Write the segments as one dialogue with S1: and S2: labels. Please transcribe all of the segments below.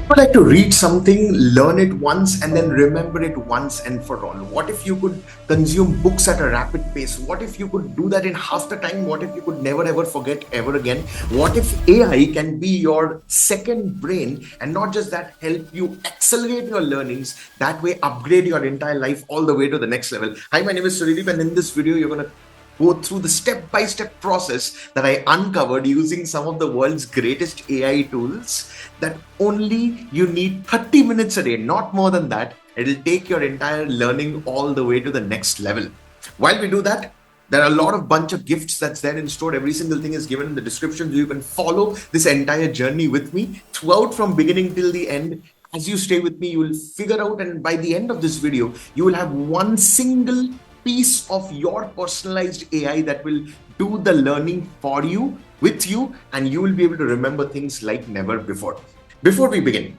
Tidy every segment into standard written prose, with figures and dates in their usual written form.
S1: would like to read something, learn it once, and then remember it once and for all? What if you could consume books at a rapid pace? What if you could do that in half the time? What if you could never ever forget ever again? What if AI can be your second brain and not just that, help you accelerate your learnings, that way upgrade your entire life all the way to the next level? Hi, my name is Suridip, and in this video, you're going to go through the step-by-step process that I uncovered using some of the world's greatest AI tools that only you need 30 minutes a day, not more than that. It'll take your entire learning all the way to the next level. While we do that, there are a lot of bunch of gifts that's there in store. Every single thing is given in the description, so you can follow this entire journey with me throughout from beginning till the end. As you stay with me, you will figure out, and by the end of this video, you will have one single piece of your personalized AI that will do the learning for you, with you, and you will be able to remember things like never before. Before we begin,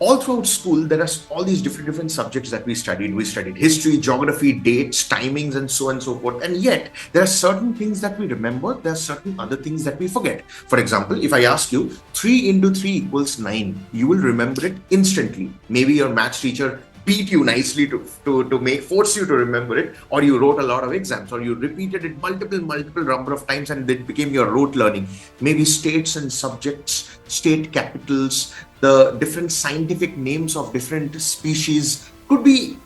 S1: all throughout school, there are all these different subjects that we studied. We studied history, geography, dates, timings, and so on and so forth. And yet, there are certain things that we remember. There are certain other things that we forget. For example, if I ask you 3 into 3 equals 9, you will remember it instantly. Maybe your maths teacher beat you nicely to force you to remember it, or you wrote a lot of exams, or you repeated it multiple number of times and it became your rote learning. Maybe states and subjects, state capitals, the different scientific names of different species, could be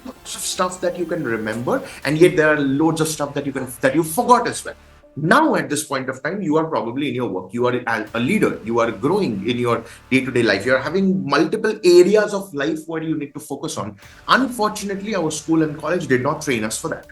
S1: lots of stuff that you can remember, and yet there are loads of stuff that you forgot as well. Now, at this point of time, you are probably in your work, you are a leader, you are growing in your day-to-day life, you're having multiple areas of life where you need to focus on. Unfortunately, our school and college did not train us for that.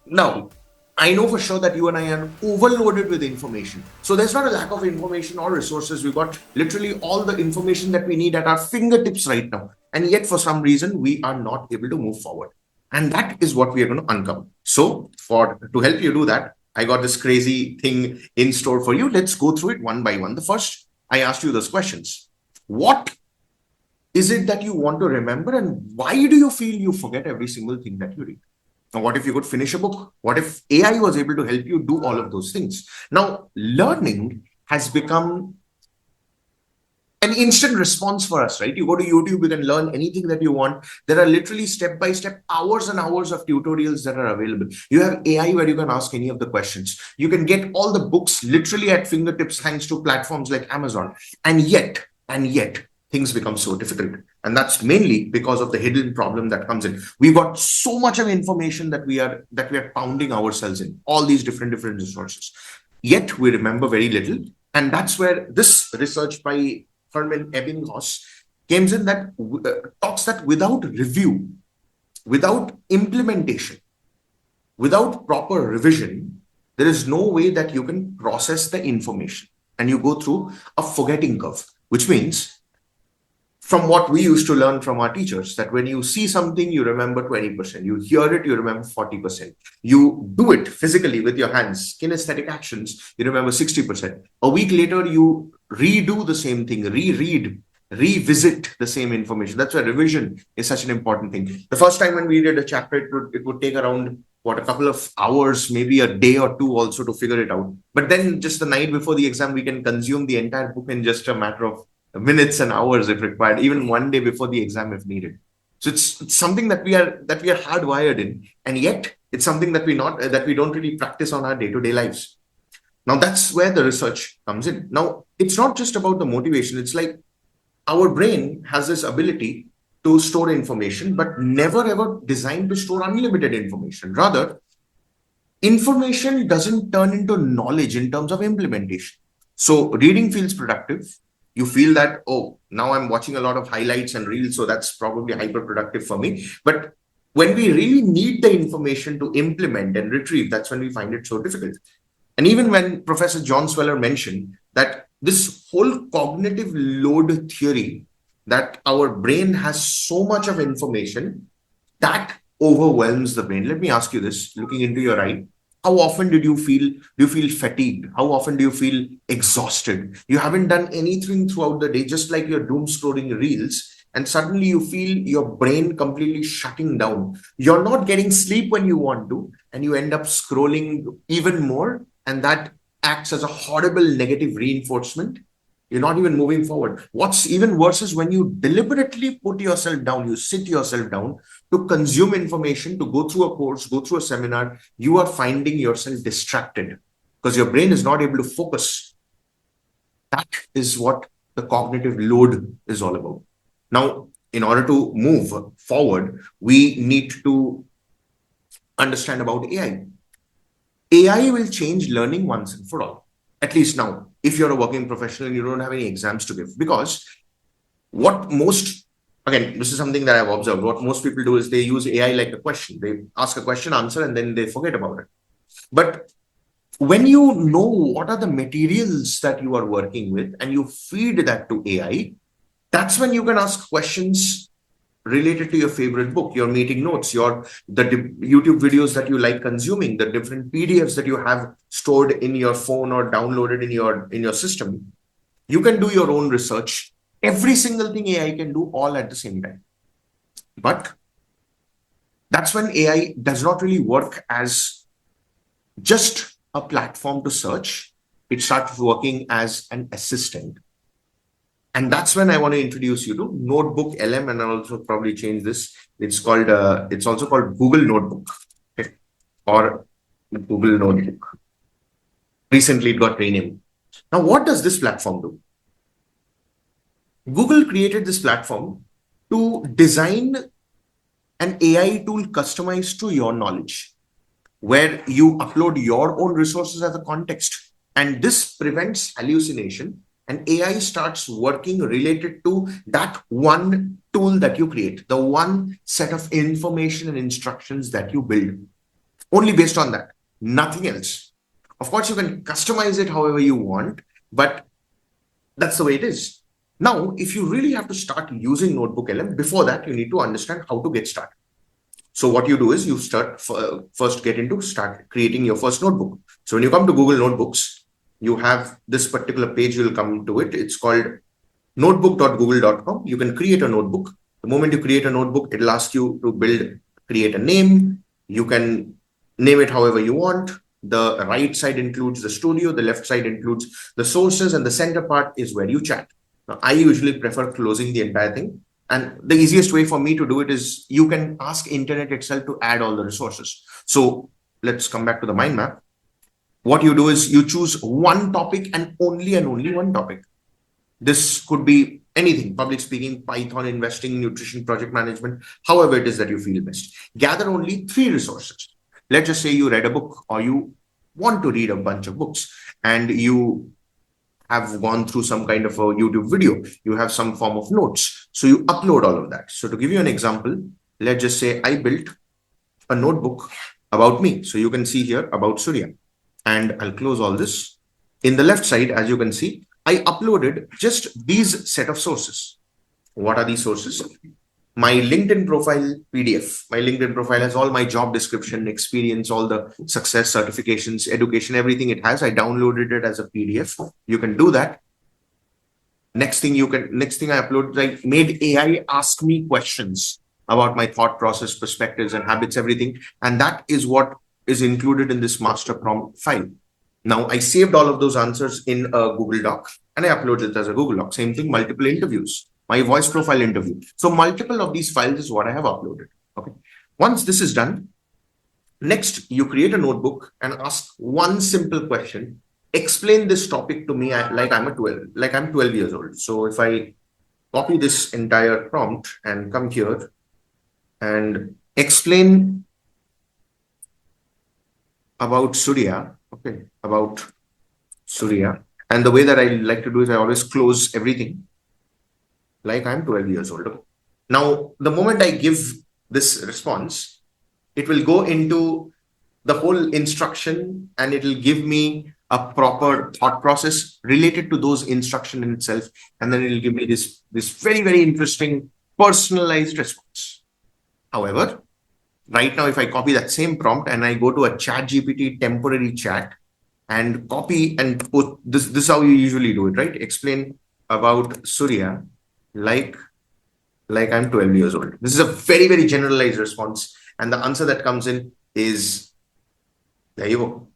S1: Now, I know for sure that you and I are overloaded with information. So there's not a lack of information or resources. We've got literally all the information that we need at our fingertips right now. And yet, for some reason, we are not able to move forward. And that is what we are going to uncover. So to help you do that, I got this crazy thing in store for you. Let's go through it one by one. The first, I asked you those questions. What is it that you want to remember, and why do you feel you forget every single thing that you read? Now, what if you could finish a book? What if AI was able to help you do all of those things? Now, learning has become an instant response for us, right? You go to YouTube, you can learn anything that you want. There are literally step-by-step hours and hours of tutorials that are available. You have AI where you can ask any of the questions. You can get all the books literally at fingertips thanks to platforms like Amazon. And yet, things become so difficult. And that's mainly because of the hidden problem that comes in. We've got so much of information that we are pounding ourselves in, all these different resources. Yet we remember very little. And that's where this research by Herman Ebbinghaus comes in, that talks that without review, without implementation, without proper revision, there is no way that you can process the information, and you go through a forgetting curve, which means, from what we used to learn from our teachers, that when you see something, you remember 20%. You hear it, you remember 40%. You do it physically with your hands, kinesthetic actions, you remember 60%. A week later, you redo the same thing, reread, revisit the same information. That's why revision is such an important thing. The first time when we did a chapter, it would take around, a couple of hours, maybe a day or two also to figure it out. But then just the night before the exam, we can consume the entire book in just a matter of minutes and hours if required, even one day before the exam if needed. So it's something that we are hardwired in, and yet it's something that we don't really practice on our day-to-day lives. Now that's where the research comes in. Now it's not just about the motivation. It's like our brain has this ability to store information, but never ever designed to store unlimited information. Rather, information doesn't turn into knowledge in terms of implementation. So reading feels productive. You feel that, oh, now I'm watching a lot of highlights and reels, so that's probably hyper productive for me. But when we really need the information to implement and retrieve, that's when we find it so difficult. And even when Professor John Sweller mentioned that this whole cognitive load theory, that our brain has so much of information that overwhelms the brain. Let me ask you this, looking into your eye. How often do you feel fatigued? How often do you feel exhausted? You haven't done anything throughout the day, just like you're doom scrolling reels, and suddenly you feel your brain completely shutting down. You're not getting sleep when you want to, and you end up scrolling even more, and that acts as a horrible negative reinforcement. You're not even moving forward. What's even worse is when you deliberately put yourself down, you sit yourself down to consume information, to go through a course, go through a seminar, you are finding yourself distracted because your brain is not able to focus. That is what the cognitive load is all about. Now, in order to move forward, we need to understand about AI. AI will change learning once and for all, at least now, if you're a working professional and you don't have any exams to give. Because what most, again, this is something that I've observed, what most people do is they use AI like a question. They ask a question, answer, and then they forget about it. But when you know what are the materials that you are working with and you feed that to AI, that's when you can ask questions related to your favorite book, your meeting notes, the YouTube videos that you like consuming, the different PDFs that you have stored in your phone or downloaded in your system. You can do your own research. Every single thing AI can do all at the same time. But that's when AI does not really work as just a platform to search. It starts working as an assistant. And that's when I want to introduce you to NotebookLM, and I'll also probably change this. It's also called Google Notebook, okay, or Google Notebook. Recently, it got renamed. Now, what does this platform do? Google created this platform to design an AI tool customized to your knowledge, where you upload your own resources as a context. And this prevents hallucination, and AI starts working related to that one tool that you create, the one set of information and instructions that you build. Only based on that, nothing else. Of course, you can customize it however you want, but that's the way it is. Now, if you really have to start using NotebookLM, before that, you need to understand how to get started. So what you do is you start creating your first notebook. So when you come to Google Notebooks, you have this particular page, you'll come to it. It's called notebook.google.com. You can create a notebook. The moment you create a notebook, it'll ask you to create a name. You can name it however you want. The right side includes the studio, the left side includes the sources, and the center part is where you chat. Now, I usually prefer closing the entire thing. And the easiest way for me to do it is you can ask internet itself to add all the resources. So let's come back to the mind map. What you do is you choose one topic and only one topic. This could be anything: public speaking, Python, investing, nutrition, project management, however it is that you feel best. Gather only 3 resources. Let's just say you read a book, or you want to read a bunch of books, and you have gone through some kind of a YouTube video. You have some form of notes. So you upload all of that. So to give you an example, let's just say I built a notebook about me. So you can see here about Surya. And I'll close all this. In the left side, as you can see, I uploaded just these set of sources. What are these sources? My LinkedIn profile PDF. My LinkedIn profile has all my job description, experience, all the success, certifications, education, everything it has. I downloaded it as a PDF. You can do that. Next thing I uploaded, I made AI ask me questions about my thought process, perspectives, and habits, everything. And that is what is included in this master prompt file. Now, I saved all of those answers in a Google Doc and I uploaded it as a Google Doc. Same thing, multiple interviews, my voice profile interview. So multiple of these files is what I have uploaded. Okay. Once this is done, next you create a notebook and ask one simple question. Explain this topic to me like I'm 12 years old. So if I copy this entire prompt and come here and explain about Surya, okay, about Surya. And the way that I like to do is I always close everything like I'm 12 years old. Now, the moment I give this response, it will go into the whole instruction and it will give me a proper thought process related to those instruction in itself. And then it will give me this very, very interesting personalized response. However, right now, if I copy that same prompt and I go to a ChatGPT temporary chat and copy and put this is how you usually do it, right? Explain about Surya like I'm 12 years old. This is a very, very generalized response. And the answer that comes in is, there you go.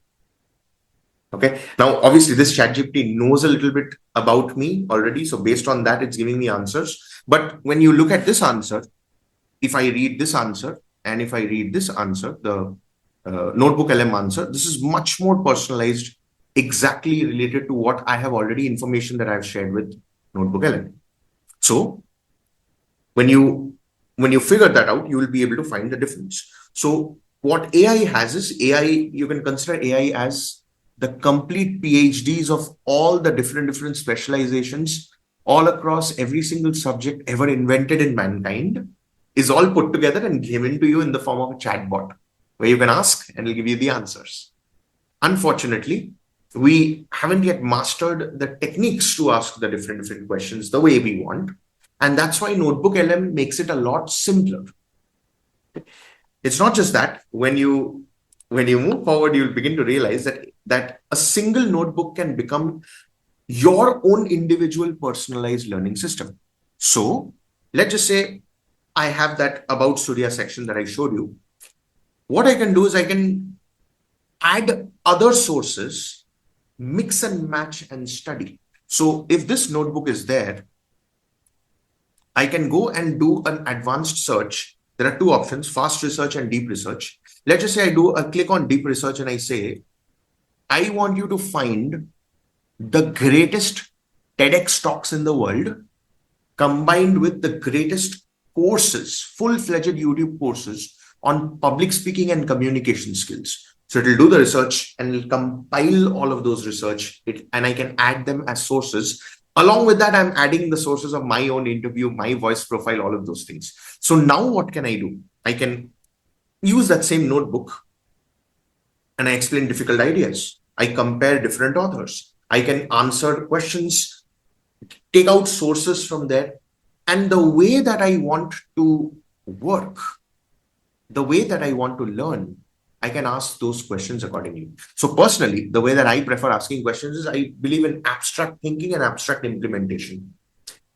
S1: Okay. Now, obviously, this ChatGPT knows a little bit about me already. So based on that, it's giving me answers. But when you look at this answer, if I read this answer and if I read this answer, the Notebook LM answer, this is much more personalized, exactly related to what I have already information that I've shared with Notebook LM. So when you figure that out, you will be able to find the difference. So what AI has is AI, you can consider AI as the complete PhDs of all the different specializations all across every single subject ever invented in mankind is all put together and given to you in the form of a chatbot where you can ask and it'll give you the answers. Unfortunately, we haven't yet mastered the techniques to ask the different questions the way we want. And that's why Notebook LM makes it a lot simpler. It's not just that. When you move forward, you'll begin to realize that a single notebook can become your own individual personalized learning system. So let's just say I have that About Surya section that I showed you. What I can do is I can add other sources, mix and match and study. So if this notebook is there, I can go and do an advanced search. There are two options, fast research and deep research. Let's just say I do a click on deep research and I say, I want you to find the greatest TEDx talks in the world combined with the greatest courses, full-fledged YouTube courses on public speaking and communication skills. So it'll do the research and it'll compile all of those research and I can add them as sources. Along with that, I'm adding the sources of my own interview, my voice profile, all of those things. So now what can I do? I can use that same notebook and I explain difficult ideas. I compare different authors. I can answer questions, take out sources from there. And the way that I want to work, the way that I want to learn, I can ask those questions accordingly. So personally, the way that I prefer asking questions is I believe in abstract thinking and abstract implementation.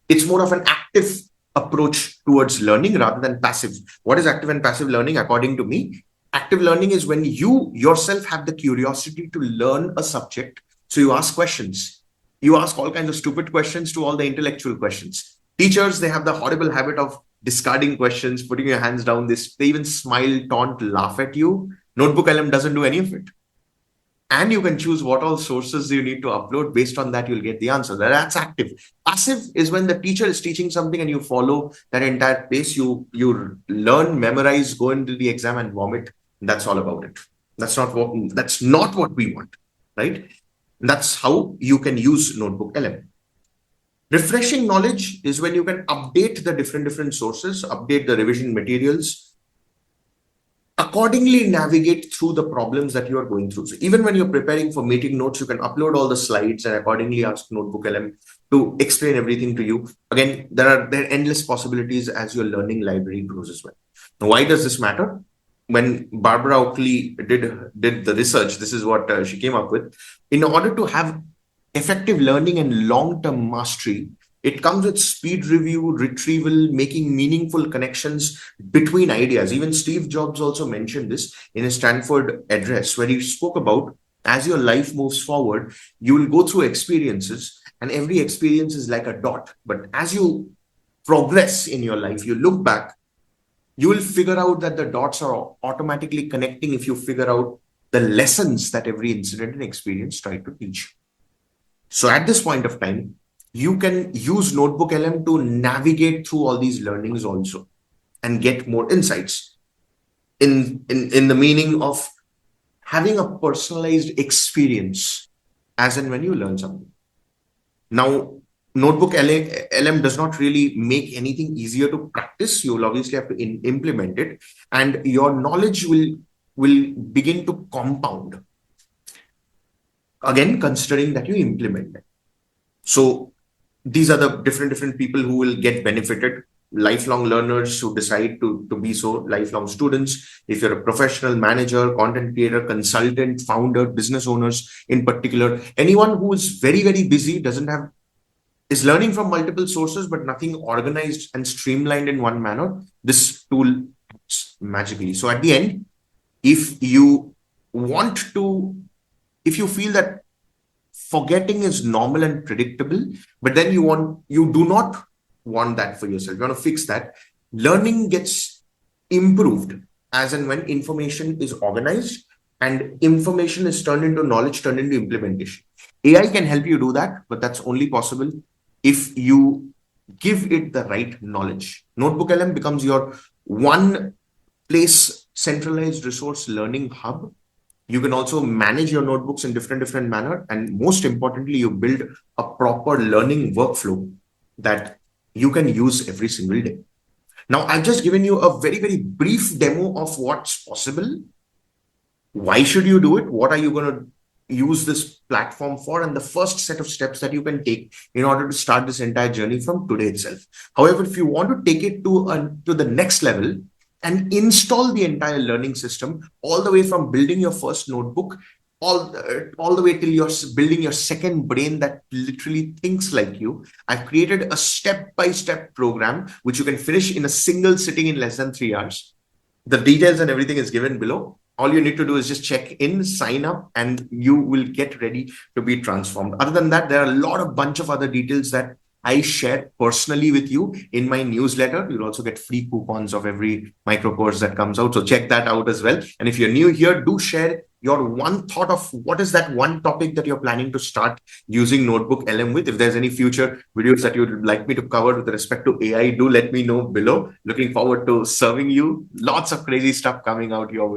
S1: It's more of an active approach towards learning rather than passive. What is active and passive learning? According to me, active learning is when you yourself have the curiosity to learn a subject. So you ask questions. You ask all kinds of stupid questions to all the intellectual questions. Teachers, they have the horrible habit of discarding questions, putting your hands down. They even smile, taunt, laugh at you. Notebook LM doesn't do any of it. And you can choose what all sources you need to upload. Based on that, you'll get the answer. That's active. Passive is when the teacher is teaching something and you follow that entire pace. You learn, memorize, go into the exam and vomit. That's all about it. That's not what we want, right? That's how you can use Notebook LM. Refreshing knowledge is when you can update the different sources, update the revision materials, accordingly navigate through the problems that you are going through. So even when you're preparing for meeting notes, you can upload all the slides and accordingly ask Notebook LM to explain everything to you. Again, there are endless possibilities as your learning library grows as well. Now, why does this matter? When Barbara Oakley did the research, this is what she came up with. In order to have effective learning and long-term mastery, it comes with speed review, retrieval, making meaningful connections between ideas. Even Steve Jobs also mentioned this in his Stanford address, where he spoke about as your life moves forward, you will go through experiences, and every experience is like a dot. But as you progress in your life, you look back, you will figure out that the dots are automatically connecting if you figure out the lessons that every incident and experience tried to teach. So at this point of time, you can use Notebook LM to navigate through all these learnings also and get more insights in the meaning of having a personalized experience as and when you learn something. Now, Notebook LM does not really make anything easier to practice. You will obviously have to implement it, and your knowledge will begin to compound. Again, considering that you implement it. So these are the different people who will get benefited. Lifelong learners who decide to be so, lifelong students. If you're a professional manager, content creator, consultant, founder, business owners in particular, anyone who is very busy, is learning from multiple sources, but nothing organized and streamlined in one manner, this tool works magically. So at the end, if you feel that forgetting is normal and predictable, but then you do not want that for yourself. You want to fix that. Learning gets improved as and when information is organized and information is turned into knowledge, turned into implementation. AI can help you do that, but that's only possible if you give it the right knowledge. Notebook LM becomes your one place centralized resource learning hub. You can also manage your notebooks in different manner, and most importantly, you build a proper learning workflow that you can use every single day. Now, I've just given you a very brief demo of what's possible. Why should you do it? What are you going to use this platform for? And the first set of steps that you can take in order to start this entire journey from today itself. However, if you want to take it to the next level and install the entire learning system, all the way from building your first notebook, all the way till you're building your second brain that literally thinks like you, I've created a step-by-step program which you can finish in a single sitting in less than 3 hours. The details and everything is given below. All you need to do is just check in, sign up, and you will get ready to be transformed. Other than that, there are a bunch of other details that I share personally with you in my newsletter. You'll also get free coupons of every micro course that comes out. So check that out as well. And if you're new here, do share your one thought of what is that one topic that you're planning to start using Notebook LM with. If there's any future videos that you'd like me to cover with respect to AI, do let me know below. Looking forward to serving you. Lots of crazy stuff coming out your way.